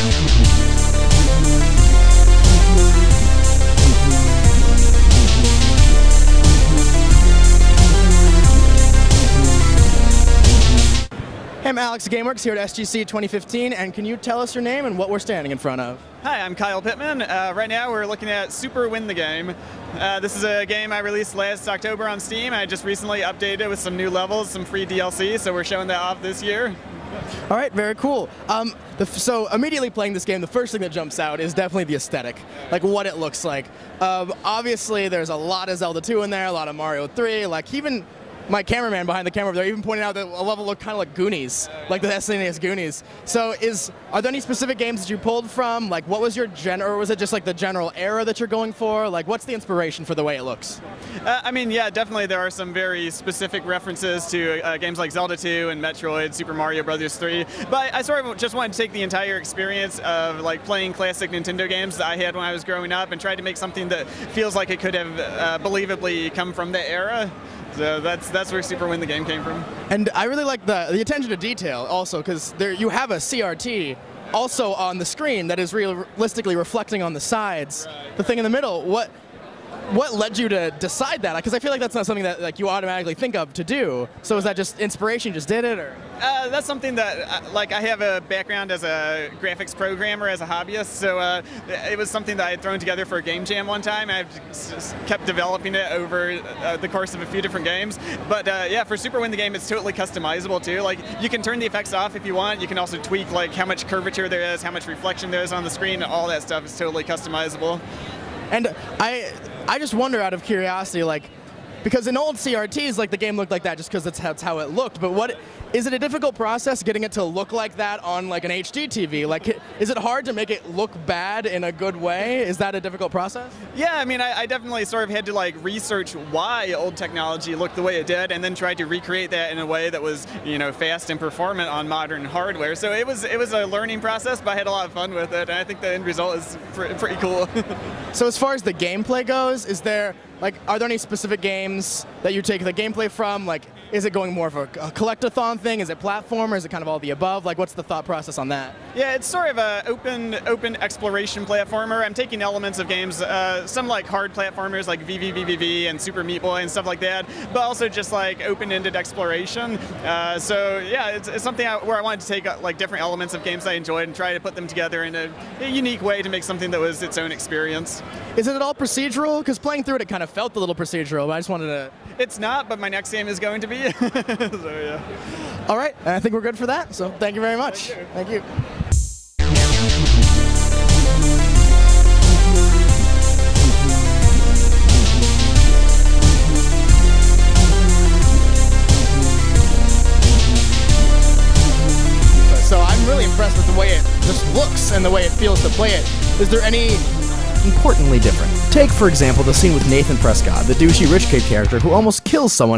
Hey, I'm Alex Gameworks here at SGC 2015, and can you tell us your name and what we're standing in front of? Hi, I'm Kyle Pittman. Right now we're looking at Super Win the Game. This is a game I released last October on Steam. I just recently updated it with some new levels, some free DLC, so we're showing that off this year. All right, very cool. So immediately playing this game, the first thing that jumps out is definitely the aesthetic, like what it looks like. Obviously, there's a lot of Zelda 2 in there, a lot of Mario 3, like even my cameraman behind the camera over there even pointed out that a level looked kind of like Goonies, like the SNES Goonies. So are there any specific games that you pulled from? Like what was your or was it just like the general era that you're going for? Like what's the inspiration for the way it looks? I mean, yeah, definitely there are some very specific references to games like Zelda 2 and Metroid, Super Mario Bros. 3, but I sort of just wanted to take the entire experience of like playing classic Nintendo games that I had when I was growing up and try to make something that feels like it could have believably come from the era. So that's where Super Win the Game came from. And I really like the attention to detail also, because there you have a CRT also on the screen that is realistically reflecting on the sides. Right. The thing in the middle, what led you to decide that? Because I feel like that's not something that like you automatically think of to do. So is that just inspiration? Just did it, or? That's something that like I have a background as a graphics programmer, as a hobbyist. So it was something that I had thrown together for a game jam one time. I've just kept developing it over the course of a few different games. But yeah, for Super Win the Game, it's totally customizable too. Like you can turn the effects off if you want. You can also tweak like how much curvature there is, how much reflection there is on the screen. All that stuff is totally customizable. And I just wonder, out of curiosity, like, because in old CRTs, like the game looked like that just because that's how it looked. But is it a difficult process getting it to look like that on like an HD TV? Like, is it hard to make it look bad in a good way? Is that a difficult process? Yeah, I mean, I definitely sort of had to like research why old technology looked the way it did, and then try to recreate that in a way that was, you know, fast and performant on modern hardware. So it was a learning process, but I had a lot of fun with it, and I think the end result is pretty cool. So as far as the gameplay goes, are there any specific games that you take the gameplay from? Like, is it going more of a collect-a-thon thing? Is it platformer? Is it kind of all the above? Like, what's the thought process on that? Yeah, it's sort of a open exploration platformer. I'm taking elements of games, some like hard platformers like VVVVV and Super Meat Boy and stuff like that, but also just like open-ended exploration. So yeah, it's something where I wanted to take like different elements of games I enjoyed and try to put them together in a unique way to make something that was its own experience. Is it at all procedural? Because playing through it kind of felt a little procedural, but I just wanted to... It's not, but my next game is going to be. So yeah. All right, I think we're good for that, so thank you very much. Thank you. So I'm really impressed with the way it just looks and the way it feels to play it. Is there any importantly different? Take, for example, the scene with Nathan Prescott, the douchey rich kid character who almost kills someone